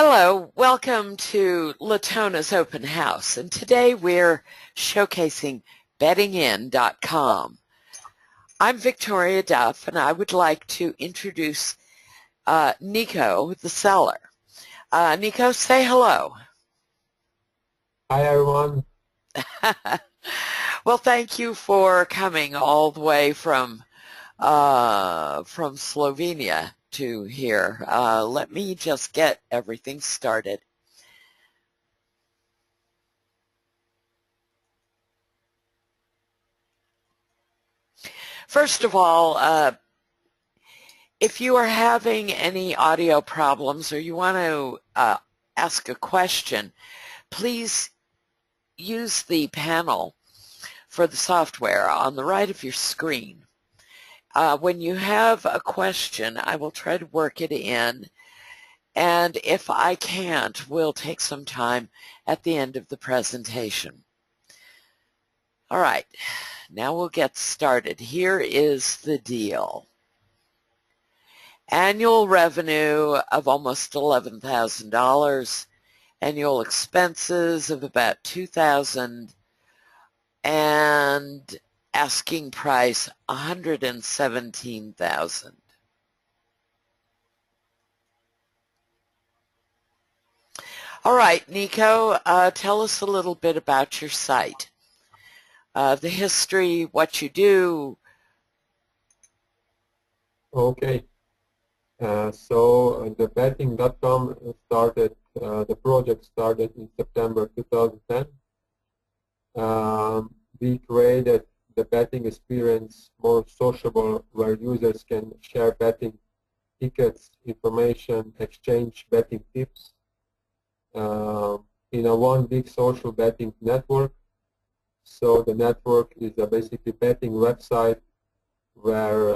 Hello, welcome to Latona's Open House, and today we're showcasing bettingin.com. I'm Victoria Duff, and I would like to introduce Nico, the seller. Nico, say hello. Hi everyone. Well, thank you for coming all the way from Slovenia to here. Let me just get everything started. First of all, if you are having any audio problems or you want to ask a question, please use the panel for the software on the right of your screen. When you have a question, I will try to work it in, and if I can't, we'll take some time at the end of the presentation. All right, now we'll get started. Here is the deal. Annual revenue of almost $11,000, annual expenses of about $2,000, and asking price $117,000. All right, Nico, tell us a little bit about your site, the history, what you do. Okay. So the betting.com started, the project started in September 2010. We created the betting experience more sociable, where users can share betting tickets, information, exchange betting tips in a one big social betting network. So the network is a basically betting website where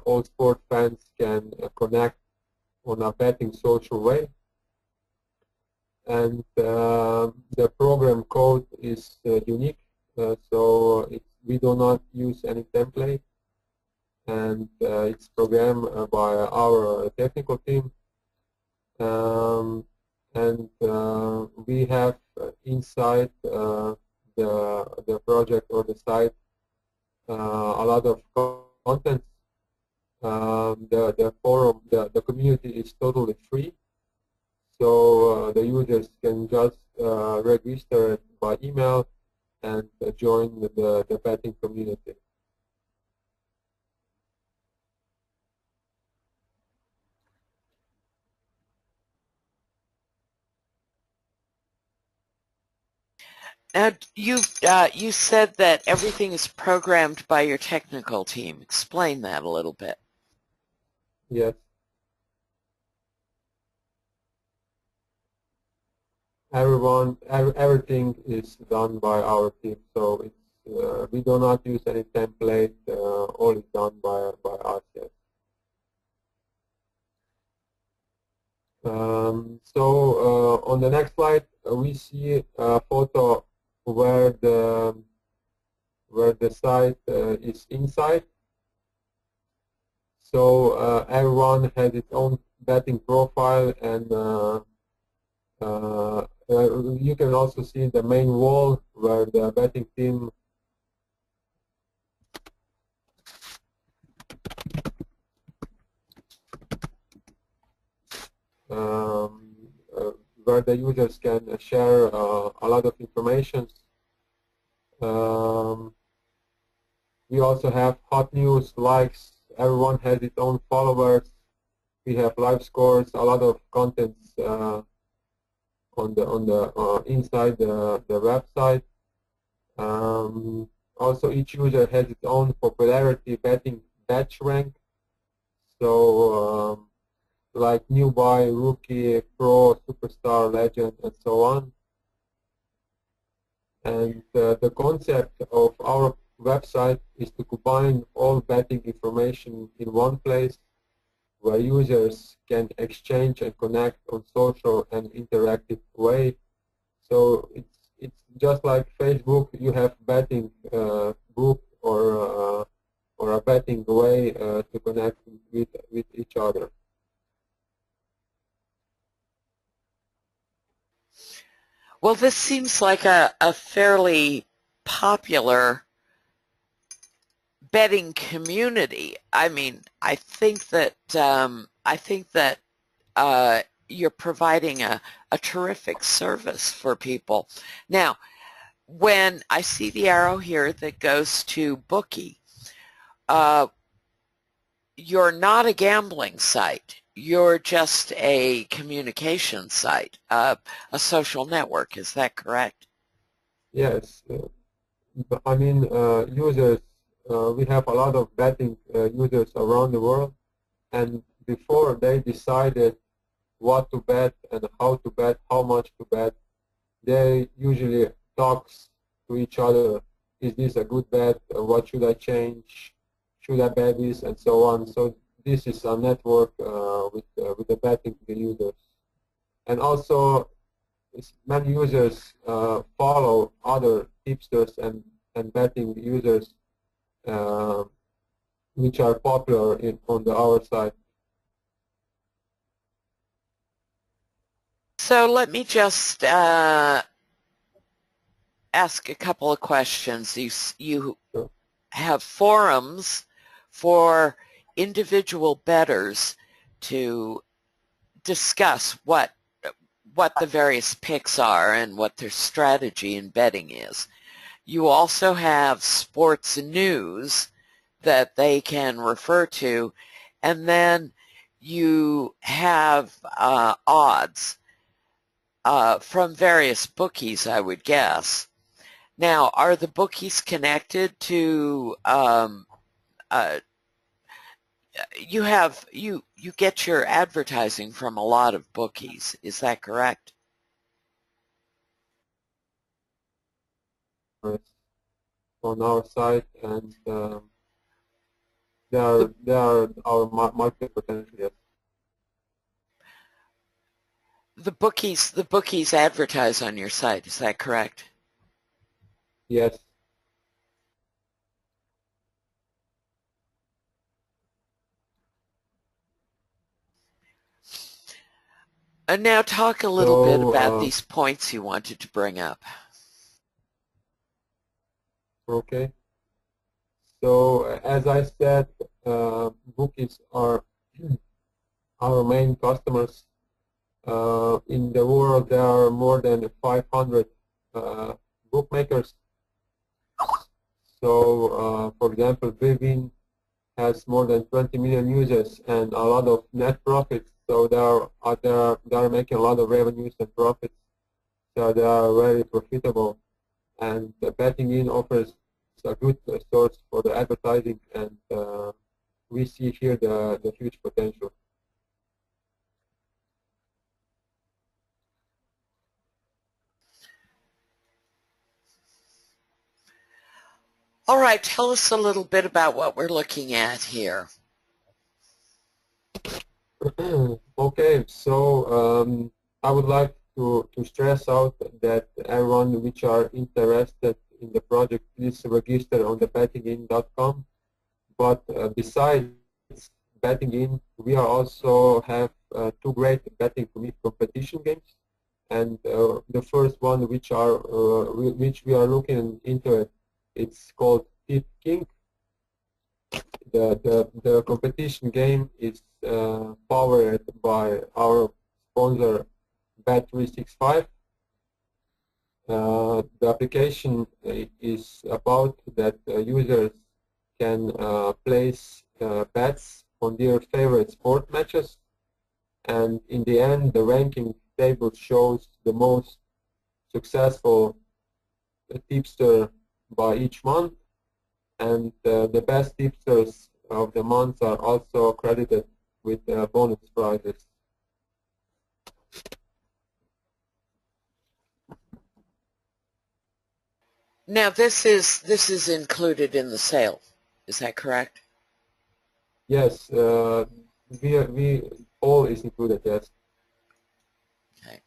all sport fans can connect on a betting social way. And the program code is unique, so we do not use any template, and it's programmed by our technical team. And we have inside the project or the site a lot of content. The forum, the community is totally free, so the users can just register by email and join the betting community. Now, you said that everything is programmed by your technical team. Explain that a little bit. Yes. Everything is done by our team, so it's we do not use any template. All is done by us. Yes. So on the next slide, we see a photo where the site is inside. So everyone has its own betting profile, and you can also see the main wall where the betting team where the users can share a lot of information. We also have hot news, likes. Everyone has its own followers. We have live scores, a lot of content on the inside the website. Also, each user has its own popularity betting batch rank. So, like newbie, rookie, pro, superstar, legend, and so on. And the concept of our website is to combine all betting information in one place, where users can exchange and connect on social and interactive way. So it's just like Facebook. You have betting group or a betting way to connect with each other. Well, this seems like a fairly popular betting community. I mean, I think that you're providing a terrific service for people. Now, when I see the arrow here that goes to Bookie, uh, you're not a gambling site. You're just a communication site, a social network. Is that correct? Yes, I mean, users, we have a lot of betting users around the world, and before they decided what to bet and how to bet, how much to bet, they usually talks to each other. Is this a good bet? What should I change? Should I bet this? And so on. So this is a network with the betting users. And also, many users follow other tipsters and betting users uh, which are popular on our side. So let me just ask a couple of questions. You So, have forums for individual bettors to discuss what the various picks are and what their strategy in betting is. You also have sports news that they can refer to, and then you have odds from various bookies, I would guess. Now, are the bookies connected to uh, you get your advertising from a lot of bookies, is that correct? on our side, and The they are our market potential. Yes. the bookies advertise on your site, is that correct? Yes. And now talk a little bit So about these points you wanted to bring up. okay. So as I said, bookies are our main customers. In the world, there are more than 500 bookmakers. So, for example, Vivin has more than 20 million users and a lot of net profits. So they are making a lot of revenues and profits. So they are very profitable. And betting in offers a good source for the advertising, and we see here the huge potential. All right, tell us a little bit about what we're looking at here. Okay, so I would like to stress out that everyone which are interested in the project, please register on the bettingin.com. But besides betting in, we are also have two great betting competition games, and the first one which we are looking into it, it's called Tip King. The competition game is powered by our sponsor Bet365. The application is about that users can place bets on their favorite sport matches, and in the end the ranking table shows the most successful tipster by each month, and the best tipsters of the month are also credited with bonus prizes. Now this is included in the sale. Is that correct? Yes, we all is included. Yes. Okay.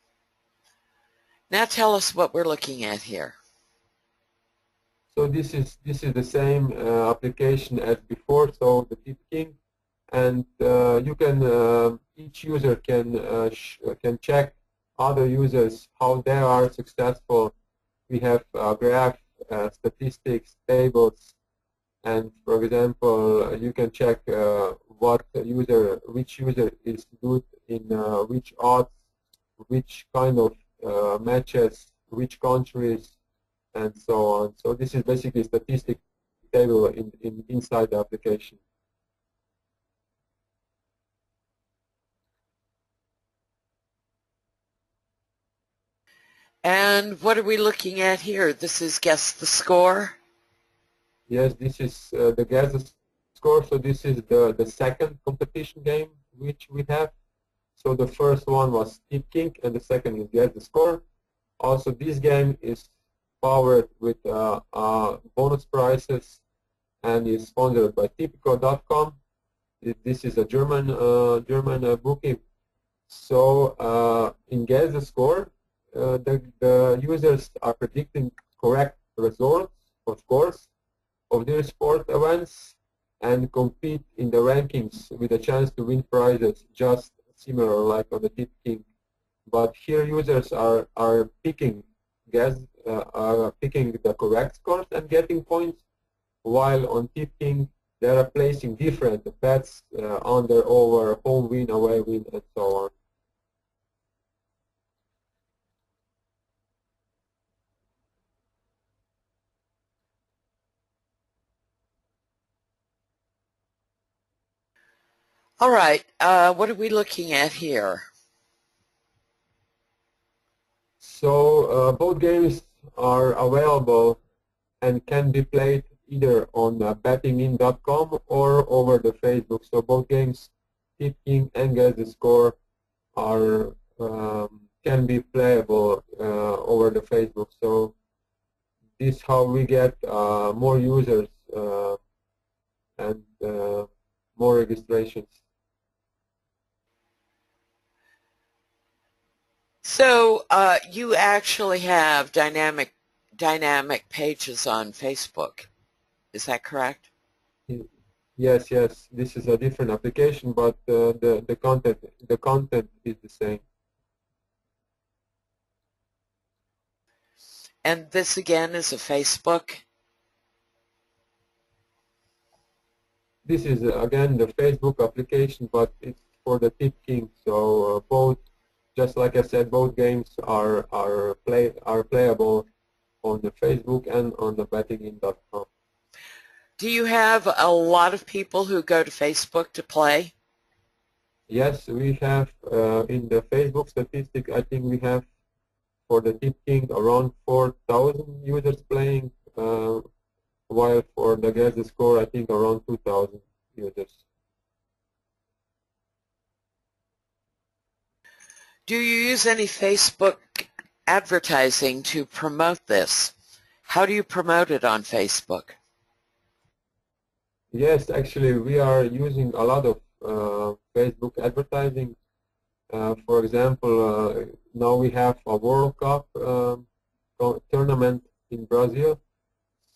Now tell us what we're looking at here. So this is the same application as before. So the Tip King, and you can each user can check other users, how they are successful. We have graph, statistics, tables, and for example, you can check which user is good in which odds, which kind of matches, which countries, and so on. So this is basically a statistic table inside the application. And what are we looking at here? This is Guess the Score. Yes, this is the Guess the Score. So this is the second competition game which we have. So the first one was Tip King, and the second is Guess the Score. Also, this game is powered with bonus prizes and is sponsored by Tipico.com. This is a German bookie. So in Guess the Score, the users are predicting correct results or scores of their sport events and compete in the rankings with a chance to win prizes, just similar like on the Tip King. But here users are picking picking the correct scores and getting points, while on Tip King they are placing different bets under, over, home win, away win, and so on. All right, what are we looking at here? So both games are available and can be played either on bettingin.com or over the Facebook. So both games, Tip King and Guess the Score, are can be playable over the Facebook. So this is how we get more users and more registrations. So you actually have dynamic pages on Facebook. Is that correct? Yes, yes. This is a different application, but the content is the same. And this again is a Facebook? This is again the Facebook application, but it's for the Tip King. So both, just like I said, both games are playable on the Facebook and on the bettingin.com. Do you have a lot of people who go to Facebook to play? Yes, we have in the Facebook statistic, I think we have for the Tip King around 4,000 users playing, while for the Guess the Score, I think around 2,000 users. Do you use any Facebook advertising to promote this? How do you promote it on Facebook? Yes, actually, we are using a lot of Facebook advertising. For example, now we have a World Cup tournament in Brazil.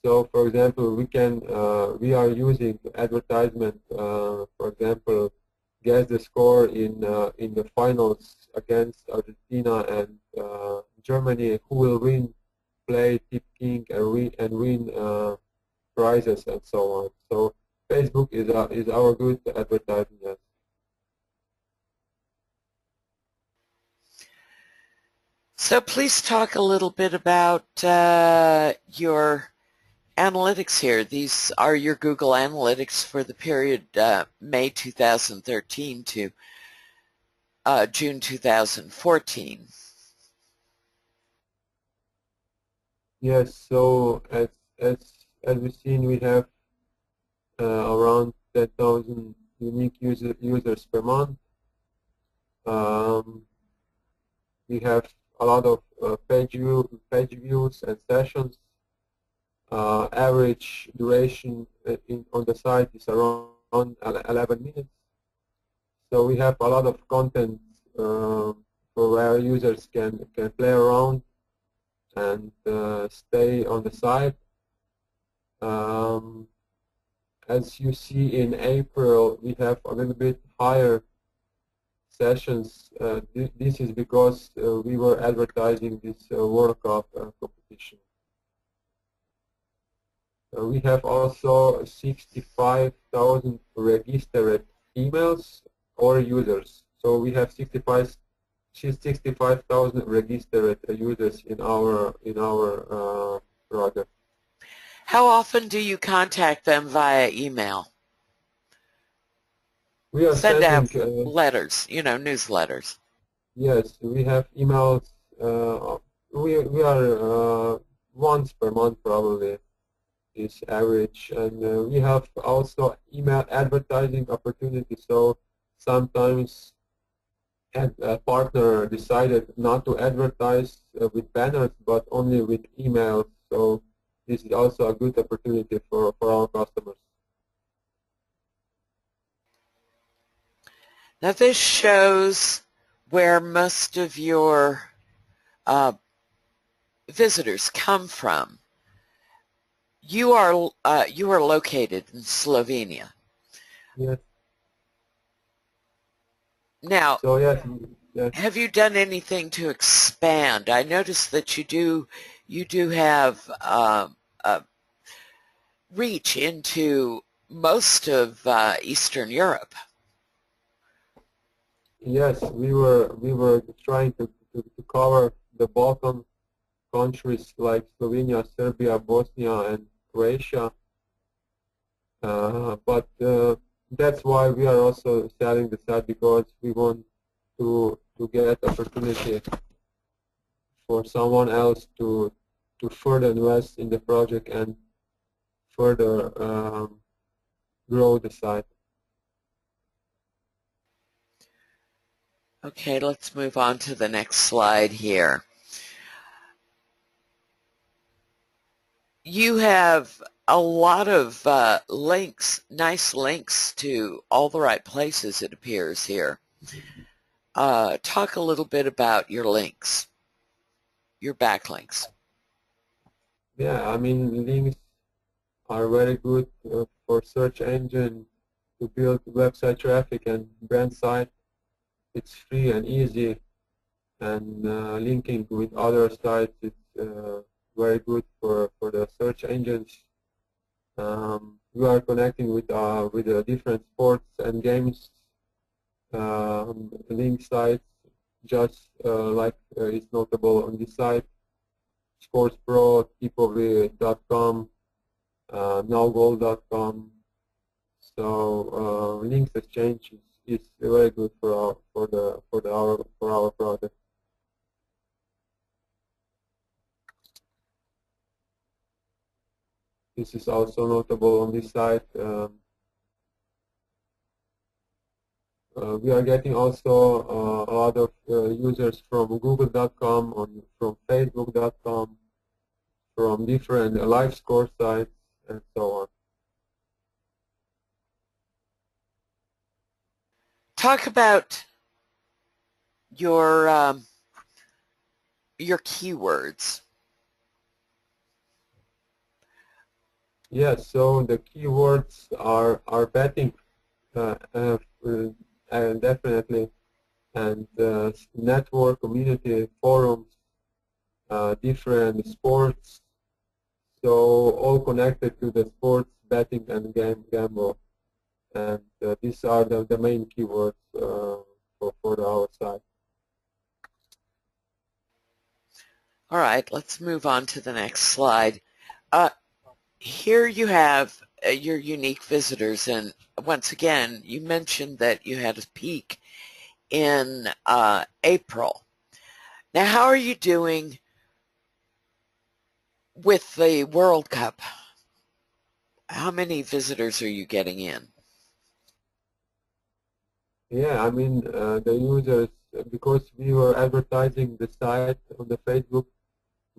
So, for example, we are using advertisement. For example, Guess the Score in the finals against Argentina and Germany. Who will win? Play Tip King and win prizes and so on. So Facebook is our good advertising. Yes. So please talk a little bit about your analytics here. These are your Google Analytics for the period May 2013 to June 2014. Yes. So as we've seen, we have around 10,000 unique users per month. We have a lot of page views and sessions. Average duration on the site is around 11 minutes. So we have a lot of content for where users can play around and stay on the site. As you see in April, we have a little bit higher sessions. This is because we were advertising this World Cup competition. We have also 65,000 registered emails or users. So we have 65,000 registered users in our project. How often do you contact them via email? We are Send out sending letters, newsletters. yes, we have emails. We are once per month probably is average, and we have also email advertising opportunities. So sometimes a partner decided not to advertise with banners, but only with emails. So this is also a good opportunity for our customers. Now this shows where most of your visitors come from. You are located in Slovenia. Yes. Now, So yes. have you done anything to expand? I noticed that you do have reach into most of Eastern Europe. Yes, we were trying to cover the Balkan countries like Slovenia, Serbia, Bosnia, and Croatia. But that's why we are also selling the site, because we want to get opportunity for someone else to further invest in the project and further grow the site. Okay, let's move on to the next slide here. You have a lot of links, nice links to all the right places, it appears here. Talk a little bit about your links, your backlinks. Yeah, I mean, links are very good for search engine to build website traffic and brand site. It's free and easy, and linking with other sites is very good for the search engines. We are connecting with different sports and games link sites, just like is notable on this site. Sports Pro, tipovi.com, nowgoal.com. So links exchange is very good for our product. This is also notable on this site. We are getting also a lot of users from google.com, from facebook.com, from different live score sites, and so on. Talk about your keywords. Yes, so the keywords are betting, definitely, and network, community, forums, different sports, so all connected to the sports, betting, and gamble. And these are the main keywords for our site. All right, let's move on to the next slide. Here you have your unique visitors, and once again, you mentioned that you had a peak in April. Now, how are you doing with the World Cup? How many visitors are you getting in? Yeah, I mean, the users, because we were advertising the site on the Facebook,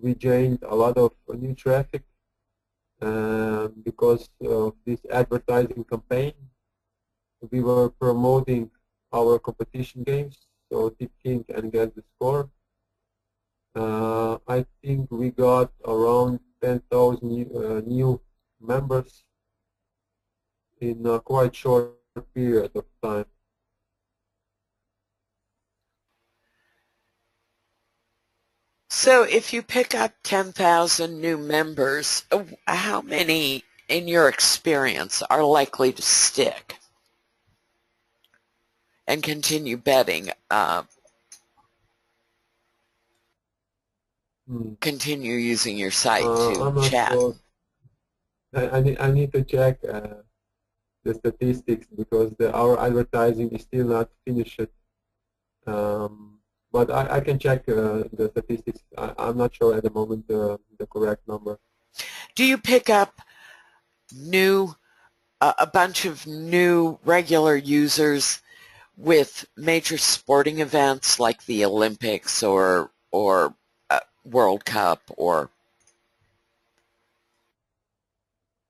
we gained a lot of new traffic because of this advertising campaign. We were promoting our competition games, so Tip King and Guess the Score. I think we got around 10,000 new members in a quite short period of time. So if you pick up 10,000 new members, how many, in your experience, are likely to stick and continue betting, continue using your site to I'm not chat? sure. I need to check the statistics because our advertising is still not finished. But I can check the statistics. I'm not sure at the moment the correct number. Do you pick up new, a bunch of new regular users with major sporting events like the Olympics or World Cup or?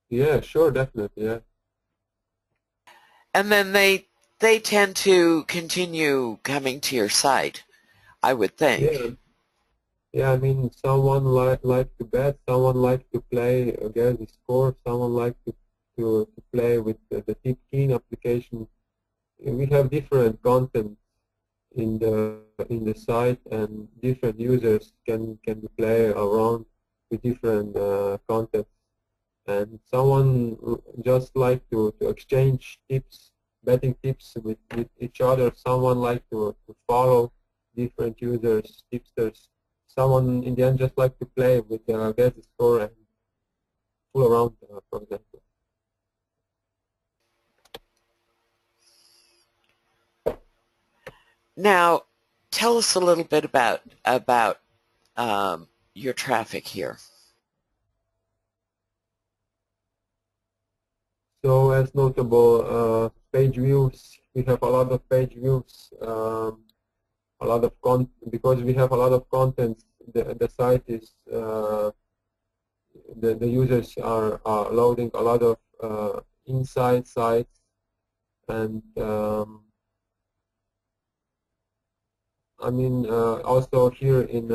Yeah, sure, definitely, yeah. And then they tend to continue coming to your site, I would think. Yeah, yeah. I mean, someone like to bet, someone like to play against the score, someone like to play with the Tip Keen application. We have different content in the site, and different users can play around with different content. And someone just like to exchange tips, betting tips with each other. Someone like to follow different users, tipsters. Someone in the end just like to play with get the score and fool around, for example. Now, tell us a little bit about your traffic here. So as notable page views, we have a lot of page views, a lot of because we have a lot of content. The site is the users are loading a lot of inside sites, and I mean also here in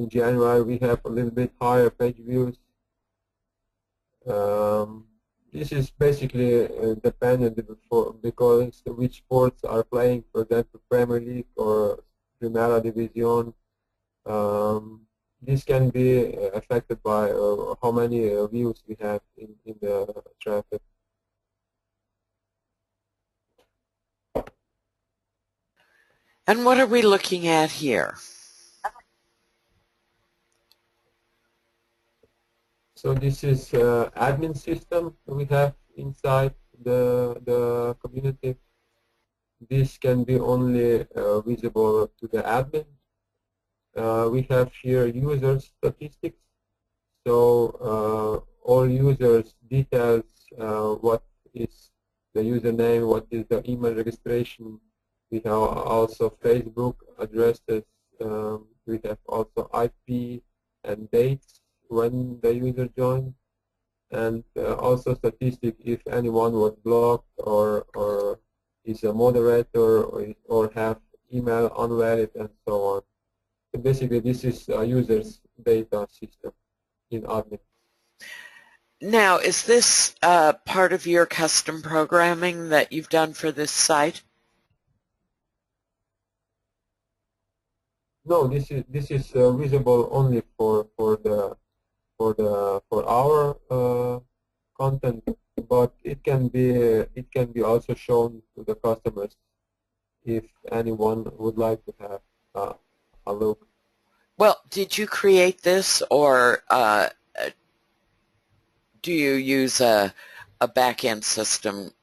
January we have a little bit higher page views. This is basically dependent because which sports are playing, for example, Premier League or Primera División. This can be affected by how many views we have in the traffic. And what are we looking at here? So this is admin system we have inside the community. This can be only visible to the admin. We have here user statistics. So all users details, what is the username, what is the email registration. We have also Facebook addresses. We have also IP and dates when the user joined, and also statistic if anyone was blocked or is a moderator or have email unvalid and so on. So basically, this is a user's data system in admin. Now, is this part of your custom programming that you've done for this site? No, this is visible only for our content, but it can be also shown to the customers if anyone would like to have a look. Well, did you create this, or do you use a back-end system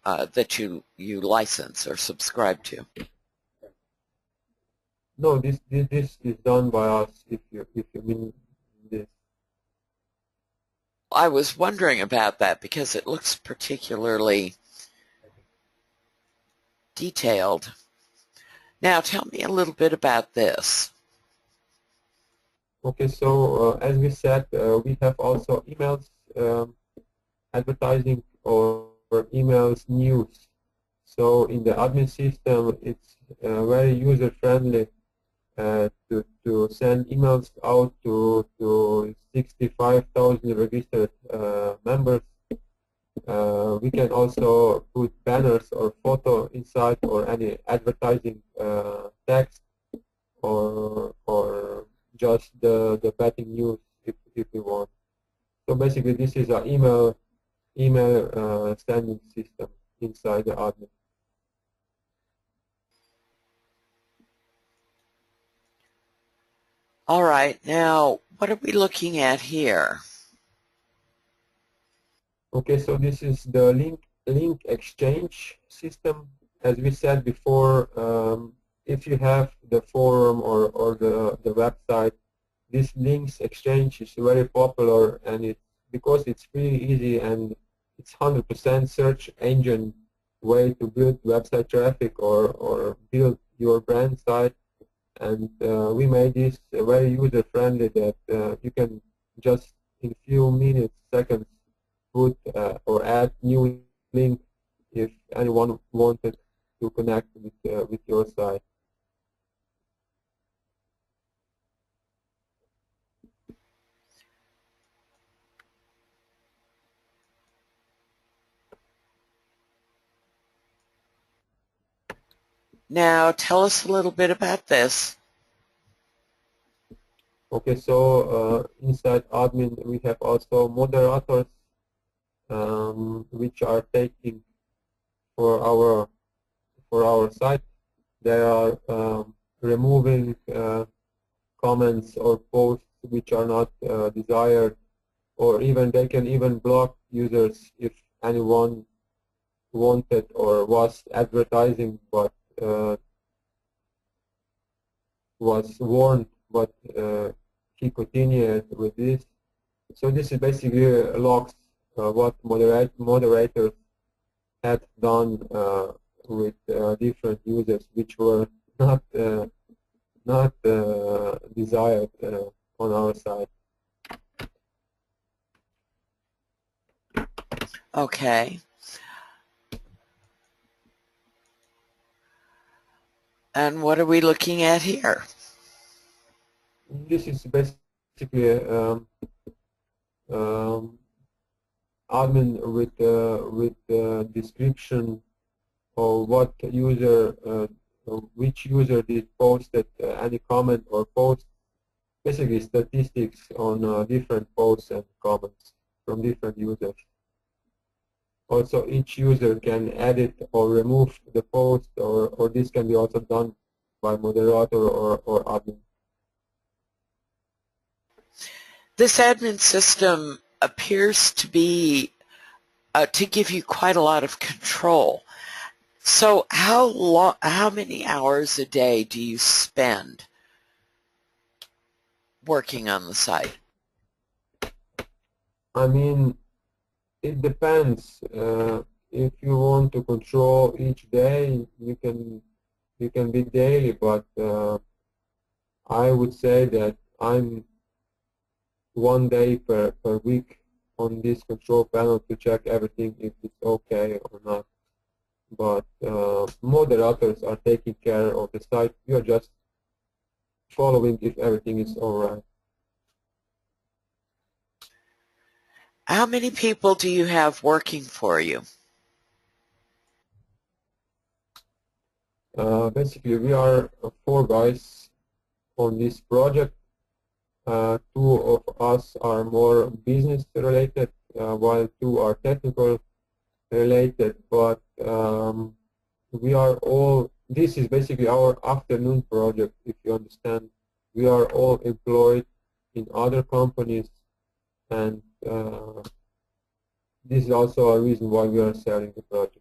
that you license or subscribe to? No, this is done by us. If you mean this. I was wondering about that because it looks particularly detailed. Now, tell me a little bit about this. Okay, so as we said, we have also emails advertising or emails news. So in the admin system, it's very user friendly to send emails out to 65,000 registered members. We can also put banners or photo inside or any advertising text. just the betting news if you want. So basically, this is an email sending system inside the admin. All right, now what are we looking at here? Okay, so this is the link exchange system. As we said before, if you have the forum or the website, this links exchange is very popular, and because it's really easy and it's 100% search engine way to build website traffic or build your brand site. And we made this very user friendly that you can just in few minutes, seconds, put or add new link if anyone wanted to connect with your site. Now tell us a little bit about this. Okay, so inside admin we have also moderators, which are taking for our site. They are removing comments or posts which are not desired, or even they can even block users if anyone wanted or was advertising but was warned, but he continued with this. So this is basically logs what moderators had done with different users which were not desired on our side. Okay. And what are we looking at here? This is basically admin with description of what user, which user did posted any comment or post. Basically, statistics on different posts and comments from different users. Also, each user can edit or remove the post, or this can be also done by moderator or admin. This admin system appears to be to give you quite a lot of control. So how many hours a day do you spend working on the site? I mean, it depends. If you want to control each day, you can be daily, but I would say that I'm 1 day per week on this control panel to check everything if it's okay or not. But moderators are taking care of the site. We are just following if everything is all right. How many people do you have working for you? Basically, we are 4 guys on this project. 2 of us are more business related, while 2 are technical related. But we are all, this is basically our afternoon project, if you understand. We are all employed in other companies, and this is also a reason why we are selling the project.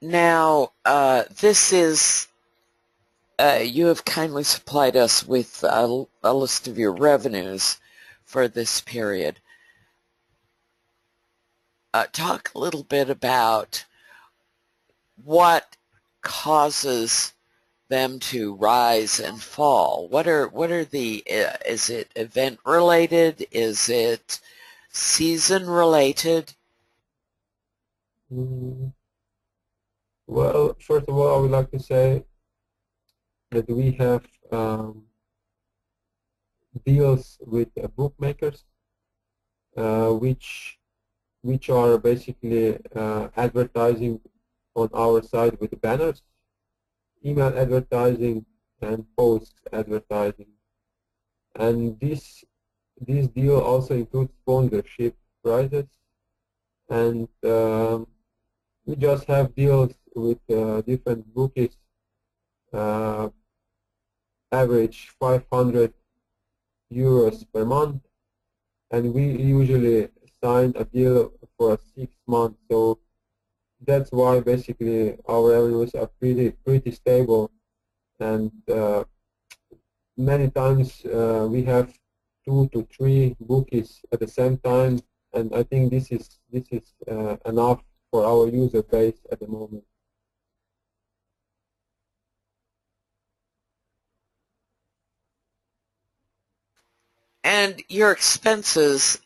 Now, this is, you have kindly supplied us with a list of your revenues for this period. Talk a little bit about what causes them to rise and fall. What are the, is it event related? Is it season related? Well, first of all, I would like to say that we have deals with bookmakers, which are basically advertising on our side with banners, email advertising, and post advertising. And this deal also includes sponsorship prizes, and we just have deals with different bookies, uh, average 500 euros per month, and we usually sign a deal for 6 months. So that's why basically our revenues are pretty stable, and many times we have 2 to 3 bookies at the same time, and I think this is enough for our user base at the moment. And your expenses,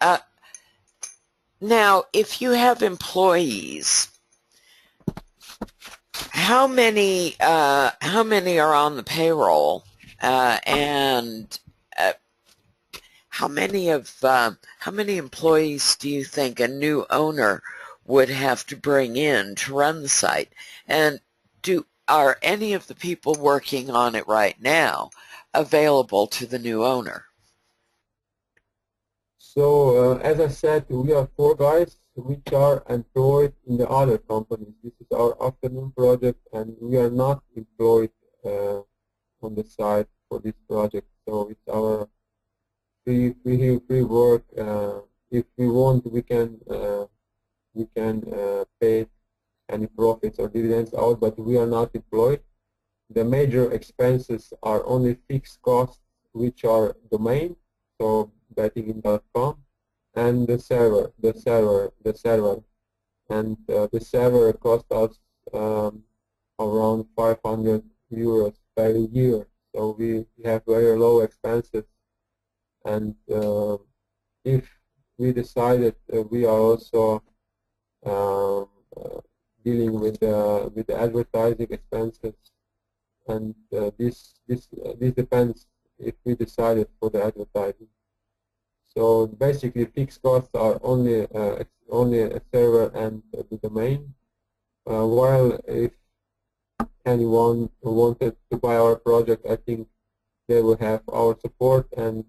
now, if you have employees, how many are on the payroll, and how many employees do you think a new owner would have to bring in to run the site? And are any of the people working on it right now available to the new owner? So as I said, we are 4 guys which are employed in the other companies. This is our afternoon project, and we are not employed on the site for this project. So it's our free work. If we want, we can pay any profits or dividends out, but we are not employed. The major expenses are only fixed costs, which are domain, so bettingin.com, and the server, and the server cost us around 500 euros per year. So we have very low expenses, and if we decided we are also um, dealing with the advertising expenses, and this depends if we decided for the advertising. So basically, fixed costs are only a server and the domain. While if anyone wanted to buy our project, I think they will have our support, and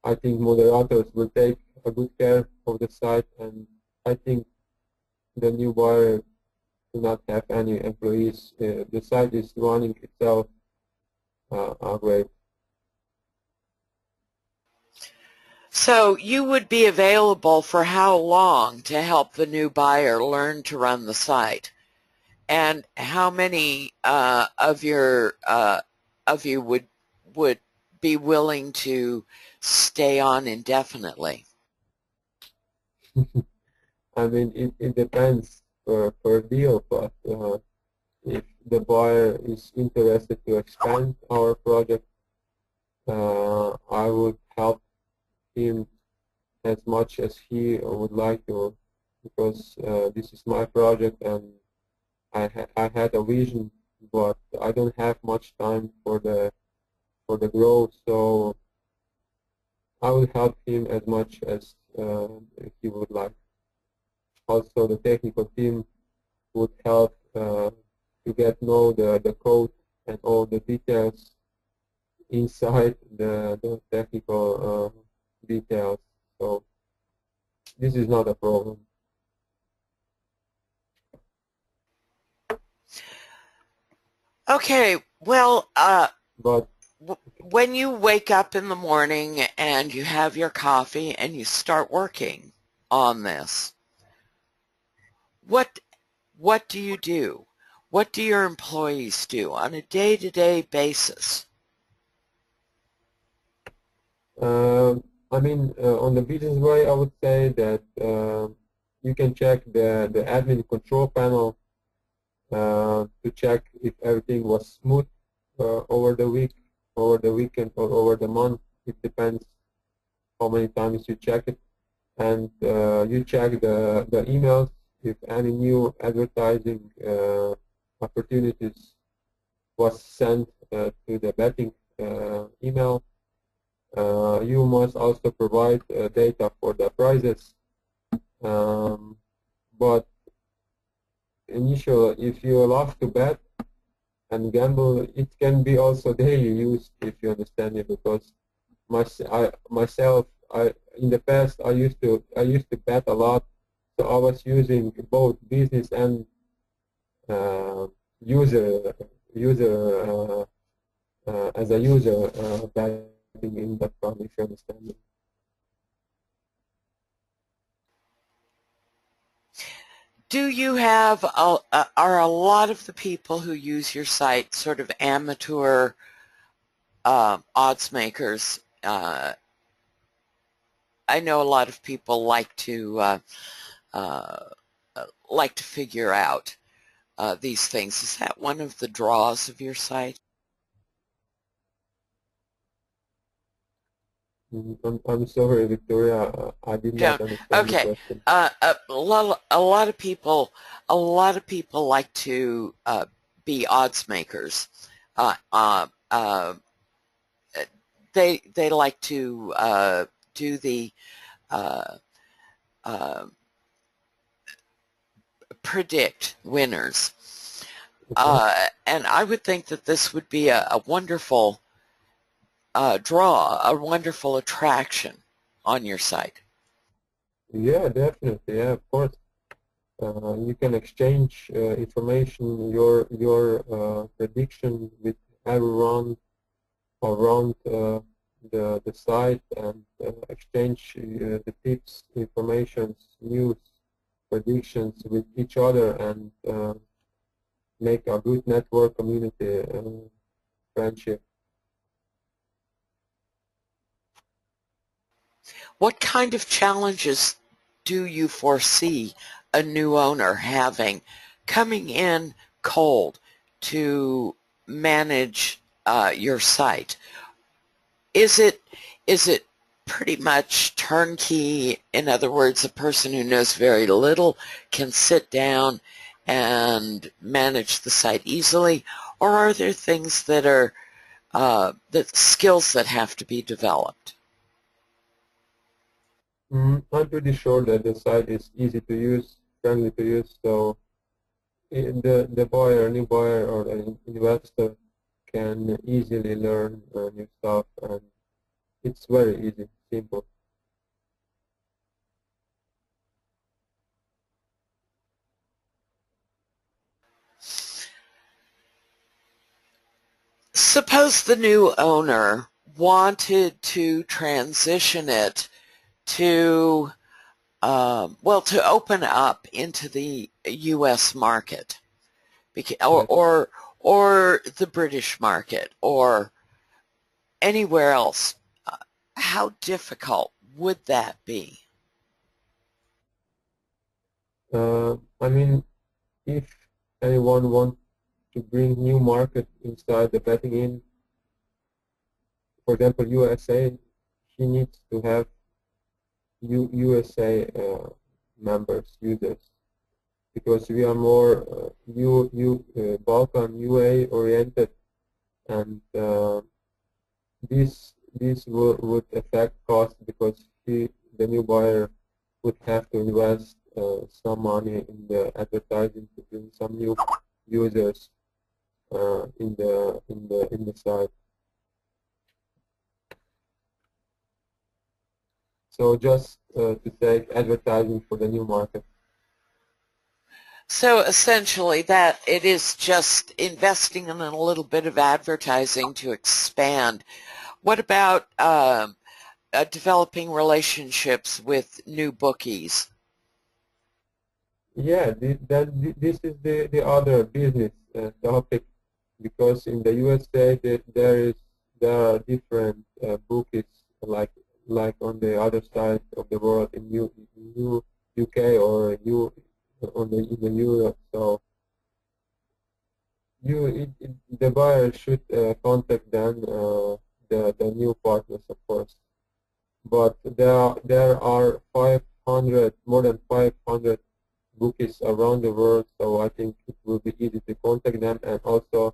I think moderators will take a good care of the site, and I think the new buyer do not have any employees. The site is running itself great. So you would be available for how long to help the new buyer learn to run the site? And how many of you would be willing to stay on indefinitely? I mean, it depends per deal, but if the buyer is interested to expand our project, I would help him as much as he would like to, because this is my project, and I had a vision, but I don't have much time for the growth, so I will help him as much as he would like. Also, the technical team would help to get know the code and all the details inside the technical details. So this is not a problem. Okay, well, But when you wake up in the morning and you have your coffee and you start working on this, what do you do? What do your employees do on a day-to-day basis? I mean, on the business way, I would say that you can check the admin control panel to check if everything was smooth over the week, over the weekend, or over the month. It depends how many times you check it, and you check the emails if any new advertising opportunities was sent to the betting email, You must also provide data for the prices. But initially, if you love to bet and gamble, it can be also daily use, if you understand me, because myself, in the past I used to bet a lot, so I was using both business and uh, user user as a user betting in that fund, if you understand me. Do you have, are a lot of the people who use your site sort of amateur odds makers? I know a lot of people uh, like to figure out these things. Is that one of the draws of your site? I'm sorry, Victoria, I did not Don't. understand the Okay. question. A lot of people like to be odds makers. Uh, uh, uh, they like to do the uh, uh, predict winners. Okay. And I would think that this would be a wonderful draw, a wonderful attraction on your site. Yeah, definitely. Yeah, of course. You can exchange information, your prediction with everyone around the site, and exchange the tips, information, news, predictions with each other, and make a good network community friendship. What kind of challenges do you foresee a new owner having coming in cold to manage your site? Is it is it pretty much turnkey? In other words, a person who knows very little can sit down and manage the site easily, or are there things that are that skills that have to be developed? I'm pretty sure that the site is easy to use, friendly to use, so the buyer, new buyer, or an investor can easily learn new stuff, and it's very easy, simple. Suppose the new owner wanted to transition it to, well, to open up into the U.S. market, Yes. or the British market, or anywhere else. Uh, how difficult would that be? I mean, if anyone wants to bring new market inside the betting in, for example, USA, he needs to have USA members, users, because we are more Balkan UA oriented, and this would affect cost, because the new buyer would have to invest some money in the advertising to bring some new users in the site. So just to take advertising for the new market. So essentially that it is just investing in a little bit of advertising to expand. What about developing relationships with new bookies? Yeah, this is the other business topic, because in the USA there are different bookies, like on the other side of the world, in UK, or in the Europe. So the buyer should contact them, the new partners, of course. But there are 500, more than 500 bookies around the world, so I think it will be easy to contact them. And also,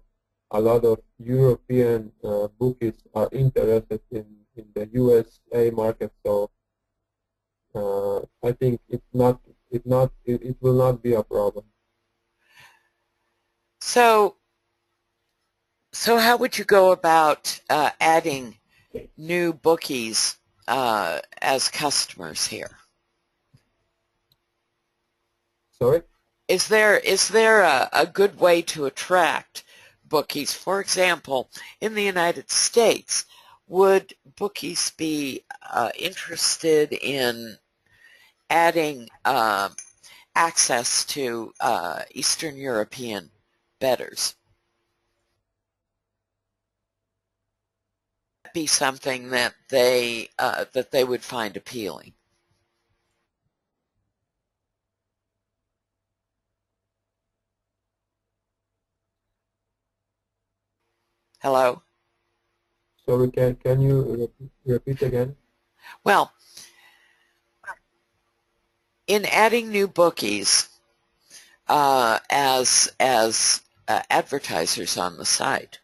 a lot of European bookies are interested in the USA market. So I think it will not be a problem. So how would you go about adding new bookies as customers here? Sorry? Is there a good way to attract bookies? For example, in the United States, would bookies be interested in adding access to Eastern European bettors? Be something that they would find appealing. Hello? Sorry, can you repeat again? Well, in adding new bookies as advertisers on the site,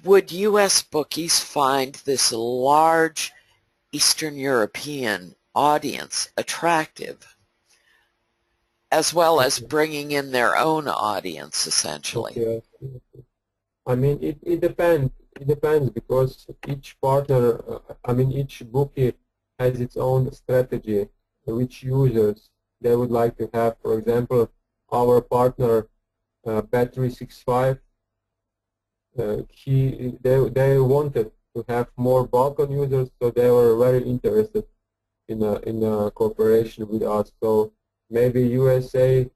would U.S. bookies find this large Eastern European audience attractive, as well as bringing in their own audience, essentially? Okay. I mean, it depends. It depends because each partner, each bookie has its own strategy, which users they would like to have. For example, our partner, Bet365, they wanted to have more Balkan users, so they were very interested in a cooperation with us. So maybe USA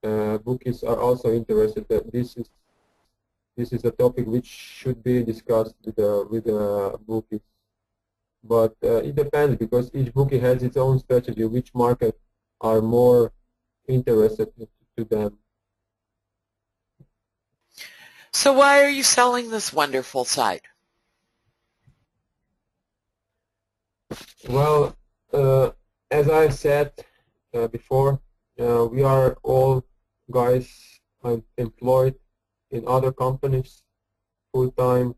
bookies are also interested. That this is a topic which should be discussed with the bookies. But it depends because each bookie has its own strategy. Which market are more interested to them? So why are you selling this wonderful site? Well, as I said before, we are all guys employed in other companies full time,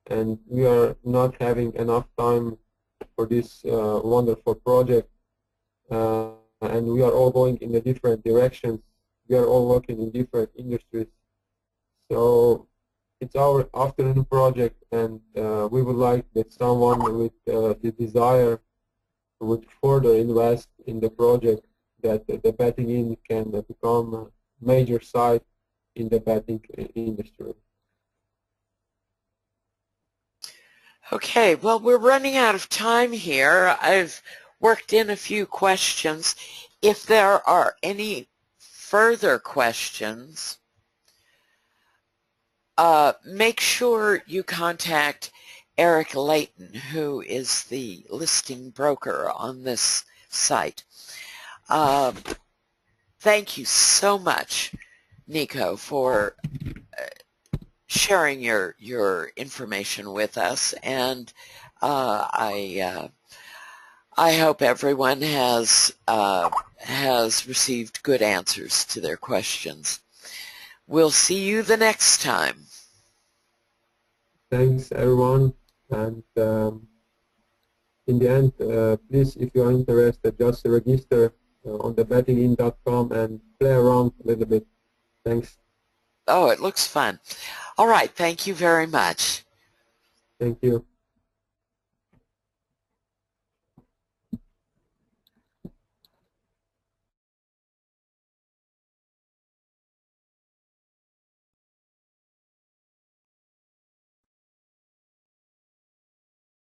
and we are not having enough time for this wonderful project. And we are all going in a different directions. We are all working in different industries. So it's our afternoon project, and we would like that someone with the desire would further invest in the project, that the betting in can become a major site in the betting industry. Okay, well, we're running out of time here. I've worked in a few questions. If there are any further questions, make sure you contact Eric Layton, who is the listing broker on this site. Thank you so much, Nico, for sharing your information with us, and I hope everyone has received good answers to their questions. We'll see you the next time. Thanks, everyone. And in the end, please, if you are interested, just register on the bettingin.com and play around a little bit. Thanks. Oh, it looks fun. All right. Thank you very much. Thank you.